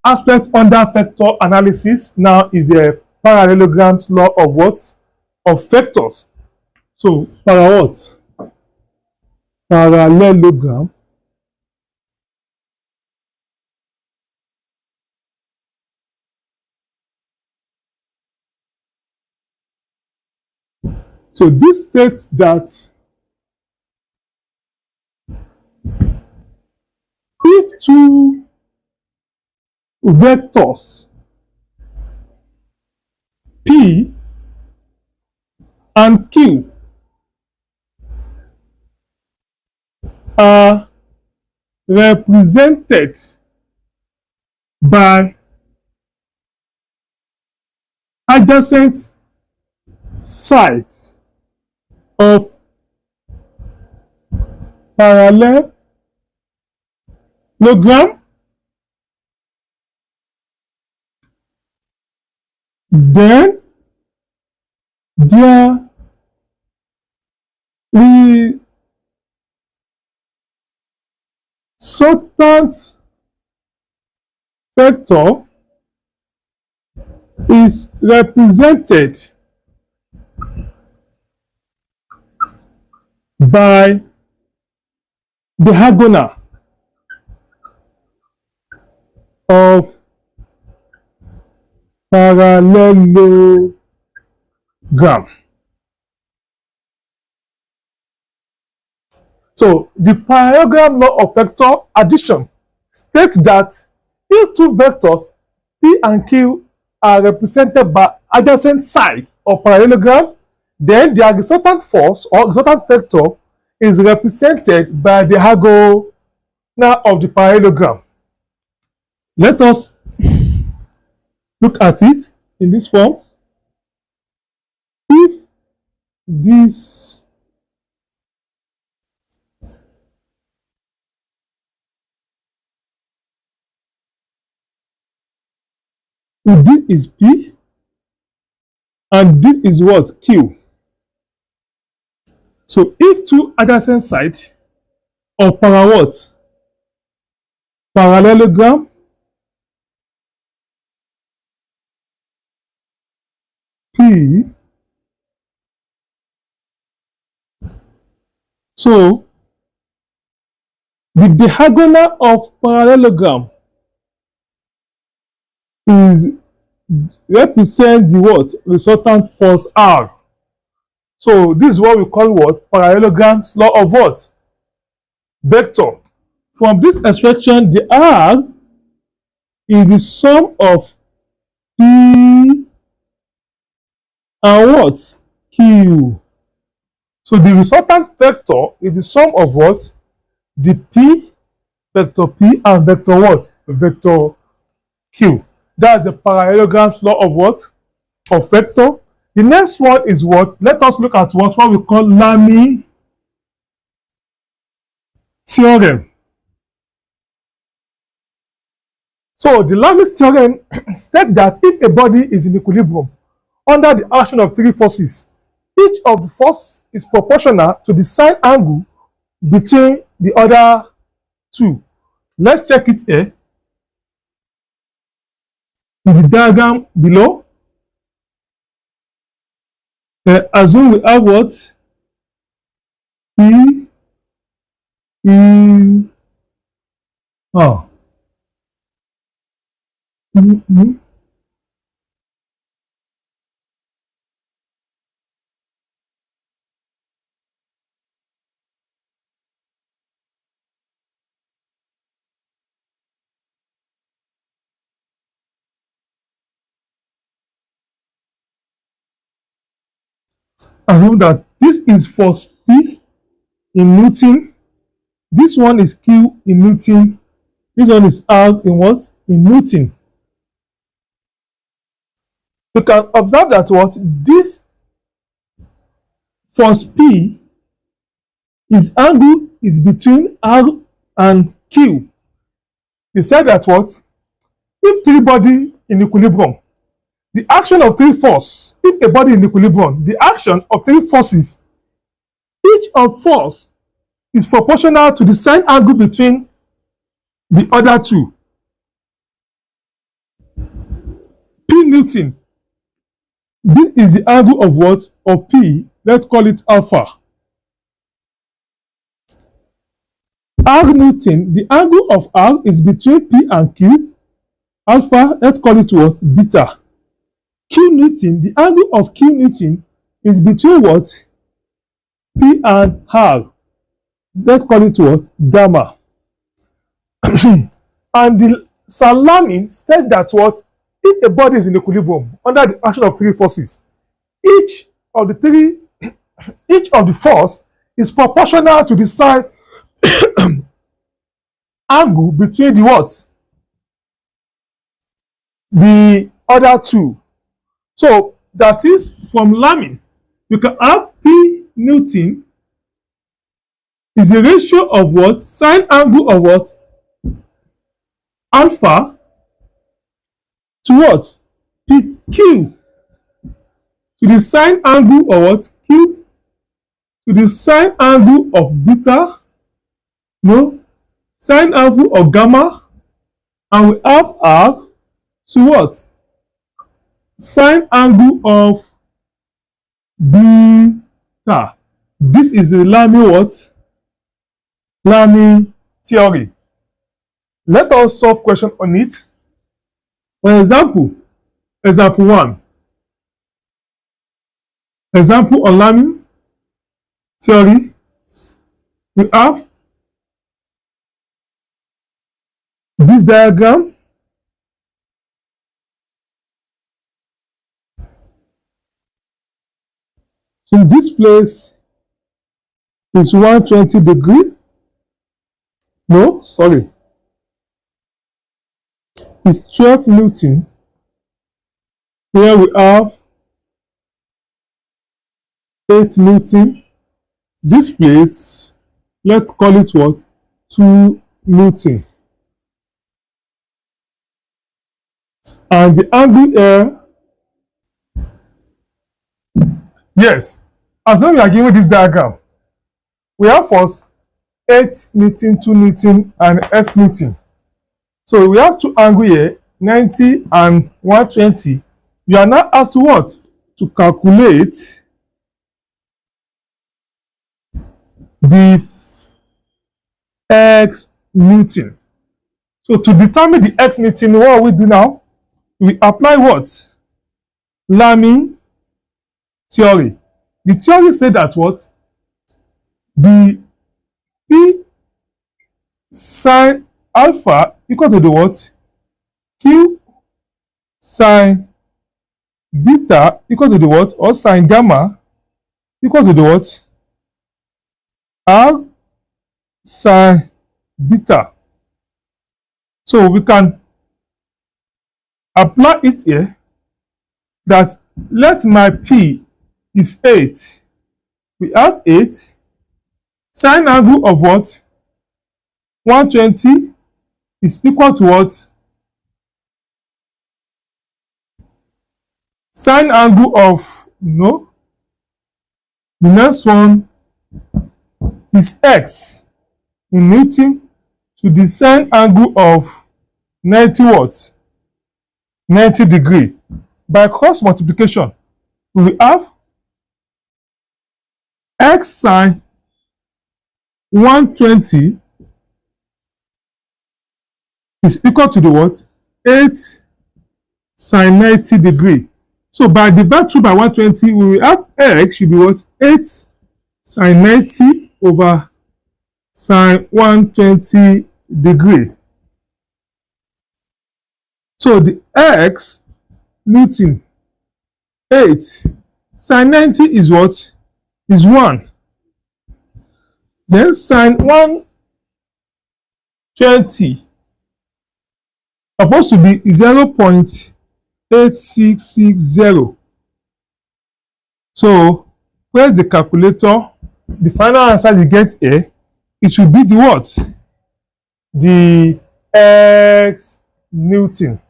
aspect under vector analysis now is the parallelograms law of what? Of vectors. So, para what? Parallelogram. So, this states that if two vectors P and Q are represented by adjacent sides of parallelogram, then their resultant vector is represented by diagonal of parallelogram. So the parallelogram law of vector addition states that if two vectors P and Q are represented by adjacent sides of parallelogram, then their resultant force or resultant vector is represented by the diagonal of the parallelogram. Let us look at it in this form. If this is P and this is what? Q. So if two adjacent sides of parallelogram P, so the diagonal of parallelogram is represent the what? Resultant force R. So this is what we call what? Parallelogram's law of what? Vector. From this expression, the R is the sum of P and what? Q. So the resultant vector is the sum of what? The P, vector P, and vector what? Vector Q. That's the parallelogram's law of what? Of vector. The next one is what? Let us look at what we call Lamy theorem. So the Lamy theorem states that if a body is in equilibrium under the action of three forces, each of the forces is proportional to the sine angle between the other two. Let's check it here in the diagram below. Assume we have what? P in R. Assume that this is force P in Newton, this one is Q in Newton, this one is R in what? In Newton. You can observe that what? This force P is angle is between R and Q. He said that what? If three body in equilibrium, the action of three forces, if a body in equilibrium, the action of three forces, each of force is proportional to the sine angle between the other two. P Newton. This is the angle of what? Of P. Let's call it alpha. R Newton. The angle of R is between P and Q. Alpha, let's call it what? Beta. Q Newton. The angle of Q Newton is between what? P and R. Let's call it what? Gamma. And the Salami states that what? If a body is in equilibrium under the action of three forces, each of the force is proportional to the sine angle between the what? The other two. So that is from Lamy, you can have P Newton is a ratio of what? Sine angle of what? Alpha to what? PQ to the sine angle of what? Q to the sine angle of beta, no, sine angle of gamma, and we have R to what? Sine angle of beta. This is the Lamy what? Lamy theory. Let us solve question on it. For example, example 1. Example on Lamy theory. We have this diagram. So this place is 120 degree. No, sorry. It's 12 Newton. Here we have 8 Newton. This place, let's call it what? 2 Newton. And the angle here, yes, as long as we are given this diagram, we have first 8 Newton, 2 Newton, and S Newton. So we have two angles here, 90 and 120. You are now asked to what? To calculate the X Newton. So to determine the X Newton, what we do now? We apply what? Lamy theory. The theory said that what? The P sine alpha equal to the what? Q sine beta equal to the what? Or sine gamma equal to the what? R sine beta. So we can apply it here that let my P is 8. We have 8. Sine angle of what? 120 is equal to what? Sine angle of, no, the next one is X in Newton to the sine angle of 90 what? 90 degree. By cross multiplication, we have X sine 120 is equal to the what? 8 sine 90 degree. So by divide through by 120, we will have X should be what? 8 sine 90 over sine 120 degree. So the X Newton 8 sine 90 is what? Is 1. Then sine 120 supposed to be 0.8660. So where's the calculator? The final answer you get here, it should be the what? The X Newton.